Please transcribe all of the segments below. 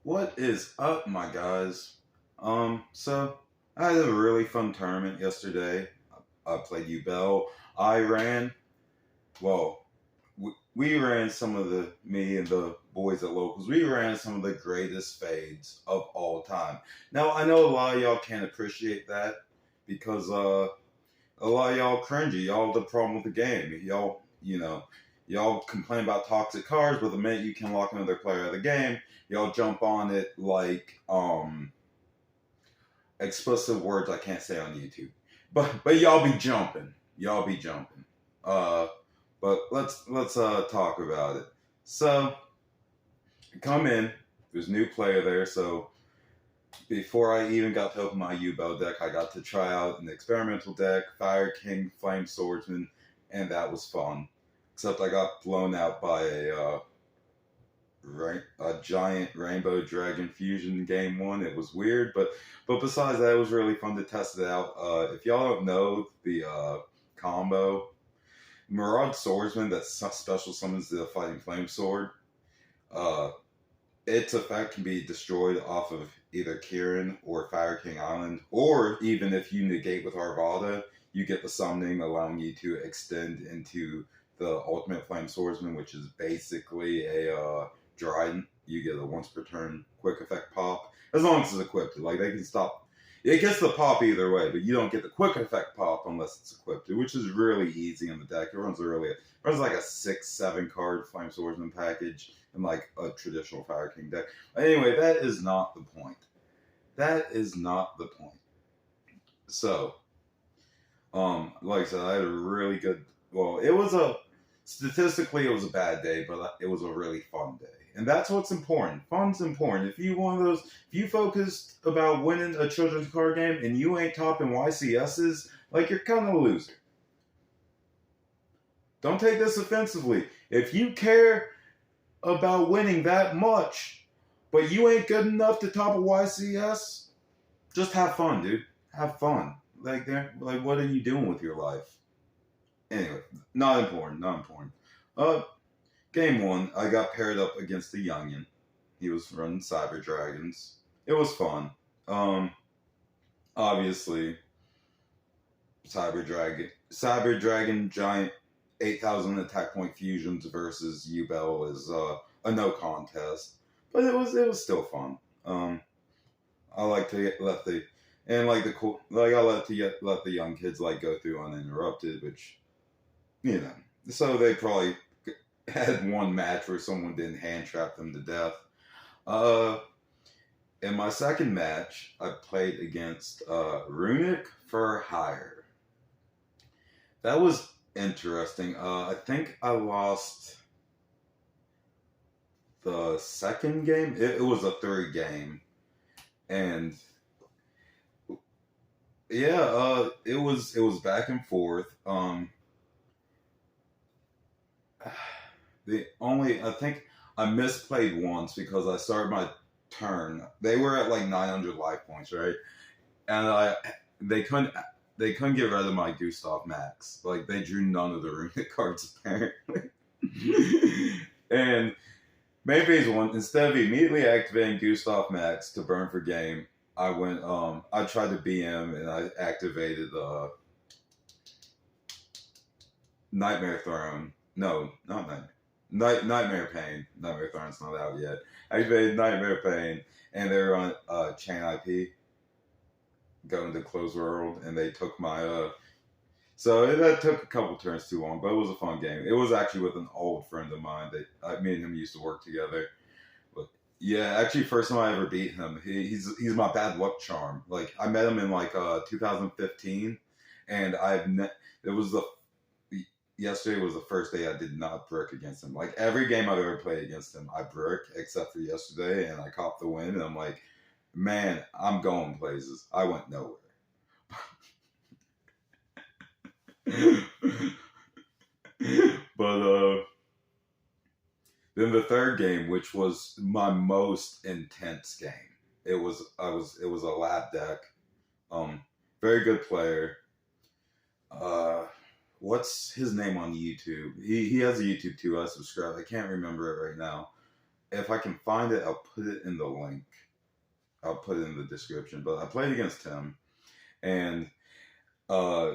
What is up, my guys? So I had a really fun tournament yesterday. I played yubel. I ran. Well, we ran some of me and the boys at locals. We ran some of the greatest fades of all time. Now I know a lot of y'all can't appreciate that because a lot of y'all cringy. Y'all have the problem with the game. Y'all complain about toxic cars, but the minute you can lock another player out of the game, y'all jump on it like explicit words I can't say on YouTube. But y'all be jumping. Y'all be jumping. Uh but let's talk about it. So come in, there's a new player there, so before I even got to open my yubel deck, I got to try out an experimental deck, Fire King, Flame Swordsman, and that was fun. Except I got blown out by a giant Rainbow Dragon Fusion game one. It was weird, but besides that, it was really fun to test it out. If y'all don't know the combo, Maraude Swordsman that special summons the Fighting Flame Sword. Uh, its effect can be destroyed off of either Kirin or Fire King Island, or even if you negate with Arvada, you get the summoning, allowing you to extend into the Ultimate Flame Swordsman, which is basically a Dryden. You get a once per turn quick effect pop, as long as it's equipped. Like they can stop. It gets the pop either way, but you don't get the quick effect pop unless it's equipped, which is really easy in the deck. It runs like a 6-7 card Flame Swordsman package in like a traditional Fire King deck. Anyway, that is not the point. That is not the point. So, like I said, I had a really good. Well, it was a statistically it was a bad day, but it was a really fun day, and that's what's important. Fun's important. If you focused about winning a children's card game and you ain't topping YCSs, like you're kind of a loser. Don't take this offensively. If you care about winning that much, but you ain't good enough to top a YCS, just have fun, dude. Have fun. Like what are you doing with your life? Anyway, not important, not important. Uh, Game one, I got paired up against the youngin. He was running Cyber Dragons. It was fun. Um, Obviously, Cyber Dragon Giant 8,000 attack point fusions versus yubel is a no contest, but it was still fun. I like to let the and like the cool like I let the young kids like go through uninterrupted, which so they probably had one match where someone didn't hand trap them to death. Uh, in my second match, I played against Runic for Hire. That was interesting. I think I lost the second game. It was a third game, and yeah, it was back and forth. The only I think I misplayed once because I started my turn. They were at like 900 life points, right? And they couldn't they couldn't get rid of my Gustav Max. Like they drew none of the runic cards apparently. And main phase one, instead of immediately activating Gustav Max to burn for game, I tried to BM and I activated the Nightmare Throne. No, not Nightmare Pain. Nightmare Throne's not out yet. I activated Nightmare Pain, and they're on Chain IP, going to Close World, and they took my. So that took a couple turns too long, but it was a fun game. It was actually with an old friend of mine that me and him used to work together. But yeah, actually, first time I ever beat him, he's my bad luck charm. Like I met him in like 2015, and it was the yesterday was the first day I did not brick against him. Like every game I've ever played against him, I brick except for yesterday, and I copped the win. And I'm like, man, I'm going places. I went nowhere. But then the third game, which was my most intense game, it was a lab deck. Um, Very good player. Uh, what's his name on YouTube? He has a YouTube too. I subscribe. I can't remember it right now. if I can find it, I'll put it in the link. I'll put it in the description. But I played against him, and uh,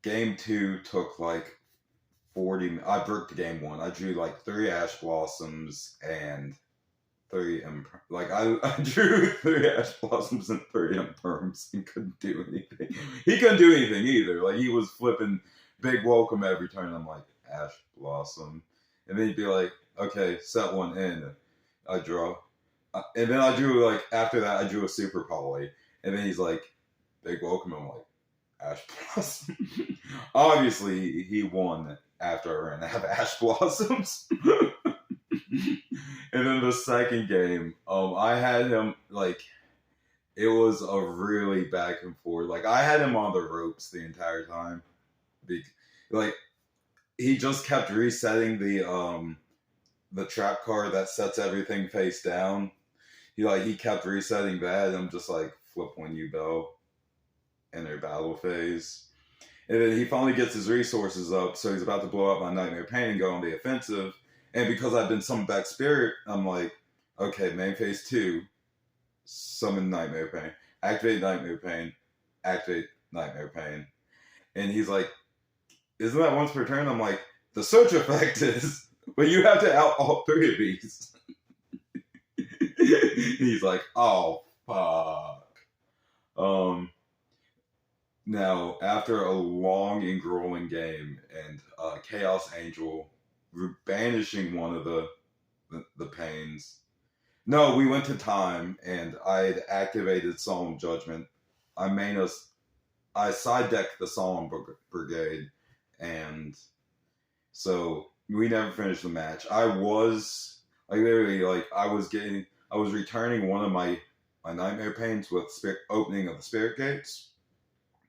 game two took like 40. I broke game one. I drew like 3 ash blossoms and 3 I drew 3 ash blossoms and 3 imperms and couldn't do anything. He couldn't do anything either. Like he was flipping big welcome every turn. I'm like, ash blossom, and then he'd be like, okay, set one in. I draw, and then I drew like after that I drew a super poly, and then he's like, big welcome. I'm like, ash blossom. Obviously he won after I ran out of ash blossoms. And then the second game, I had him like it was a really back and forth. Like I had him on the ropes the entire time. Like he just kept resetting the trap card that sets everything face down. He kept resetting that, and I'm just like, flip one yubel, enter battle phase. And then he finally gets his resources up, so he's about to blow up my Nightmare Pain and go on the offensive. And because I've been summoned back Spirit, I'm like, okay, main phase 2, summon Nightmare Pain, activate Nightmare Pain, activate Nightmare Pain. And he's like, isn't that once per turn? I'm like, the search effect is, but you have to out all 3 of these. He's like, oh, fuck. Now, after a long and grueling game, and Chaos Angel banishing one of the pains. No, we went to time, and I had activated Solemn Judgment. I side decked the Solemn Brigade, and so we never finished the match. I was returning one of my Nightmare Pains with opening of the Spirit Gates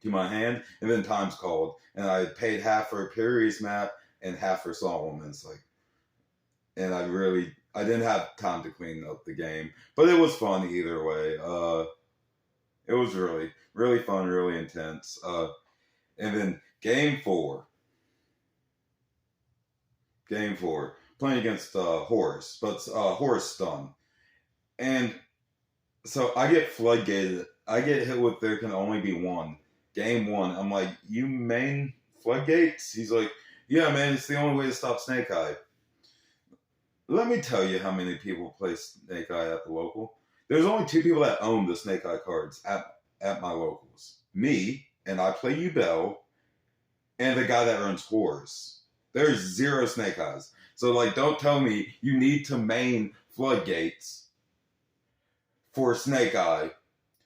to my hand, and then time's called, and I paid half for a Puri's map and half for Solomon's. And I didn't have time to clean up the game, but it was fun either way. It was really, really fun, really intense. And then game four, playing against Horus, but Horus stun, and so I get floodgated. I get hit with there can only be one. Game one, I'm like, you main floodgates? He's like, yeah, man, it's the only way to stop Snake Eye. Let me tell you how many people play Snake Eye at the local. There's only 2 people that own the Snake Eye cards at my locals. Me, and I play yubel, and the guy that runs Horus. There's 0 Snake Eyes. So, like, don't tell me you need to main floodgates for Snake Eye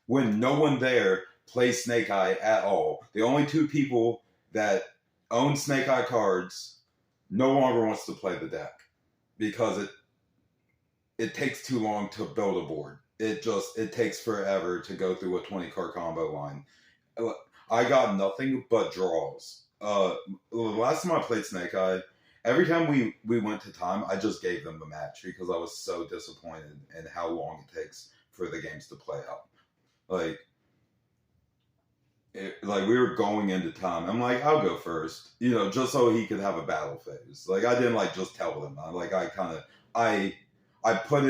when no one there plays Snake Eye at all. The only 2 people that own Snake Eye cards no longer wants to play the deck because it takes too long to build a board. It takes forever to go through a 20 card combo line. I got nothing but draws. The last time I played Snake Eye, every time we went to time, I just gave them the match because I was so disappointed in how long it takes for the games to play out. We were going into time. I'm like, I'll go first, just so he could have a battle phase. Like, I didn't just tell them. I put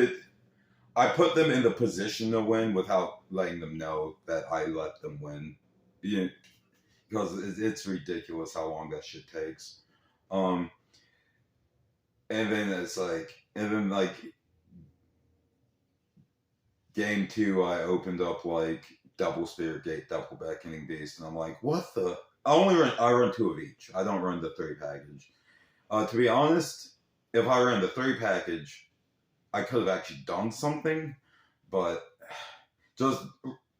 them in the position to win without letting them know that I let them win. Because it's ridiculous how long that shit takes. And then game 2, I opened up double Spirit Gate, double Beckoning Beast, and I'm like, what the? I run 2 of each. I don't run the 3 package. To be honest, if I ran the 3 package, I could have actually done something, but just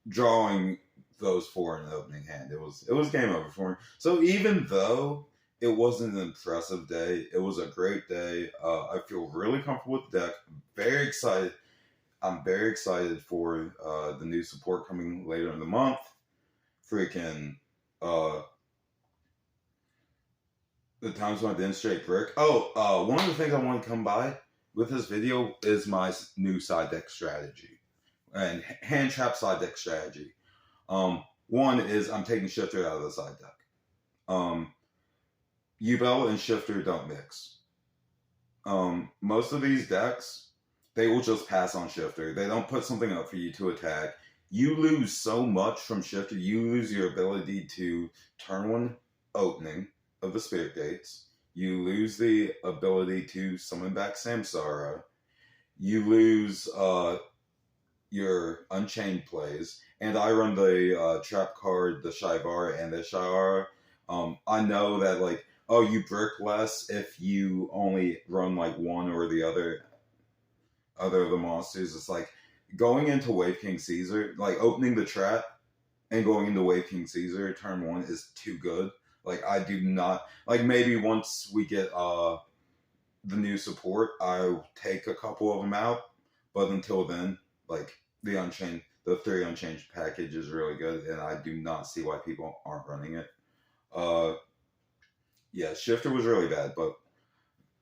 drawing those 4 in the opening hand, it was game over for me. So even though it wasn't an impressive day, it was a great day. I feel really comfortable with the deck. I'm very excited. I'm very excited for the new support coming later in the month. Freaking the times when I didn't straight brick. One of the things I want to come by with this video is my new side deck strategy and hand trap side deck strategy. One is I'm taking Shifter out of the side deck. Yubel and Shifter don't mix. Most of these decks, they will just pass on Shifter. They don't put something up for you to attack. You lose so much from Shifter. You lose your ability to turn one opening of the Spirit Gates. You lose the ability to summon back Samsara. You lose your Unchained plays. And I run the trap card, the Shivara and the Shayara. I know that, like, oh, you brick less if you only run like one or the other of the monsters. It's like going into Wave King Caesar, like opening the trap and going into Wave King Caesar turn one is too good. Like, I do not like, maybe once we get the new support, I'll take a couple of them out. But until then, like, the 3 Unchained package is really good, and I do not see why people aren't running it. Yeah, Shifter was really bad, but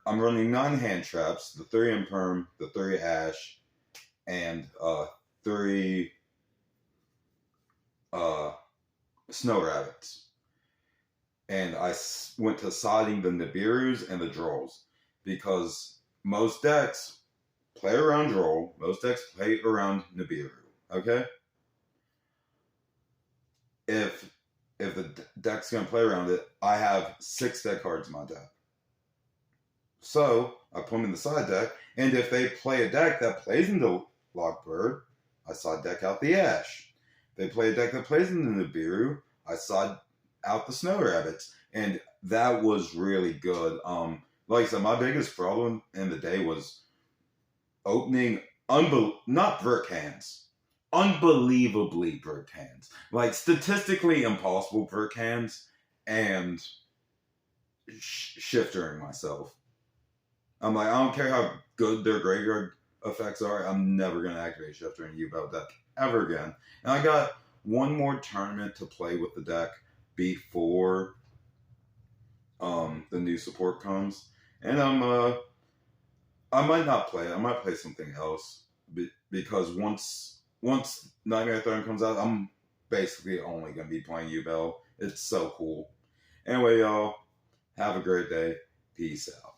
I'm running 9 hand traps, the 3 Imperm, the 3 Ash, and 3 Snow Rabbits. And I went to siding the Nibiru's and the Drolls, because most decks play around Droll, most decks play around Nibiru, okay? If the deck's going to play around it, I have 6 deck cards in my deck. So I put them in the side deck, and if they play a deck that plays into Lockbird, I side deck out the Ash. They play a deck that plays into Nibiru, I side out the Snow Rabbits, and that was really good. Like I said, my biggest problem in the day was opening not brick hands, unbelievably brick hands, like statistically impossible brick hands, and shiftering myself. I'm like, I don't care how good their graveyard effects are, I'm never going to activate Shifter in a yubel deck ever again. And I got one more tournament to play with the deck before the new support comes. And I might not play it. I might play something else. Because once Nightmare Throne comes out, I'm basically only going to be playing yubel. It's so cool. Anyway, y'all, have a great day. Peace out.